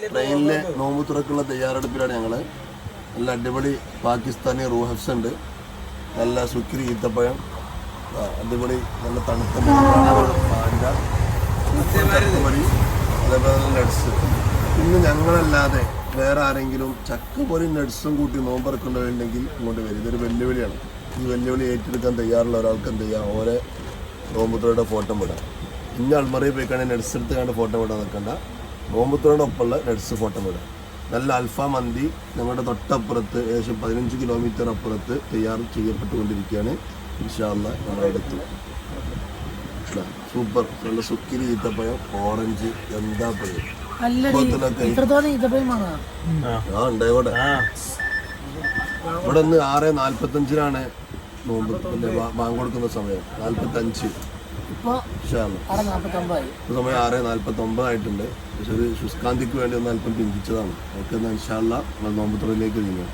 ട്രെയിനിലെ നോമ്പ് തുറക്കുള്ള തയ്യാറെടുപ്പിലാണ് ഞങ്ങൾ. നല്ല അടിപൊളി പാകിസ്ഥാനി റൂഹഫ്സ് ഉണ്ട്, നല്ല സുക്കിരി ഈത്തപ്പഴം, അടിപൊളി നല്ല തണുത്ത പാൻഡ, അതേപോലെ നട്സ്. ഇന്ന് ഞങ്ങളല്ലാതെ വേറെ ആരെങ്കിലും ചക്കപ്പൊരി നട്സും കൂട്ടി നോമ്പറക്കുന്നുണ്ടെങ്കിൽ ഇങ്ങോട്ട് വരും. ഇതൊരു വെല്ലുവിളിയാണ്. ഈ വെല്ലുവിളി ഏറ്റെടുക്കാൻ തയ്യാറുള്ള ഒരാൾക്ക് എന്ത് ചെയ്യാം, ഓരോ നോമ്പുത്തുറയുടെ ഫോട്ടോ വിടാം. ഇന്ന അൾമറയിൽ പോയിക്കാണെങ്കിൽ നട്സ് എടുത്ത് കണ്ട് ഫോട്ടോ വിടാൻ നിൽക്കണ്ട, നോമ്പുത്തുറയുടെ ഒപ്പമുള്ള നട്സ് ഫോട്ടോ വിടാം. നല്ല അൽഫാം മന്തി ഞങ്ങളുടെ തൊട്ടപ്പുറത്ത് ഏകദേശം 15 കിലോമീറ്റർ അപ്പുറത്ത് തയ്യാർ ചെയ്യപ്പെട്ടുകൊണ്ടിരിക്കുകയാണ്. ഇൻഷാ അല്ലാഹ് ഞങ്ങളെടുത്തു. സൂപ്പർ നല്ല സുക്കിരി ഈത്തപ്പഴം, ഓറഞ്ച്, എന്താ പഴം ഉണ്ടായിക്കോട്ടെ. ഇവിടെ നിന്ന് 6:45 നോമ്പ് ബാങ്ക് കൊടുക്കുന്ന സമയം 45. സമയം 6:49 ആയിട്ടുണ്ട്. പക്ഷെ ഒരു ശുഷ്കാന്തിക്ക് വേണ്ടി ഒന്ന് അല്പം പിന്തിച്ചതാണ്. നമുക്ക് ഇൻഷാ അല്ലാഹ് നോമ്പ് തുറയിലേക്ക് നീങ്ങാം.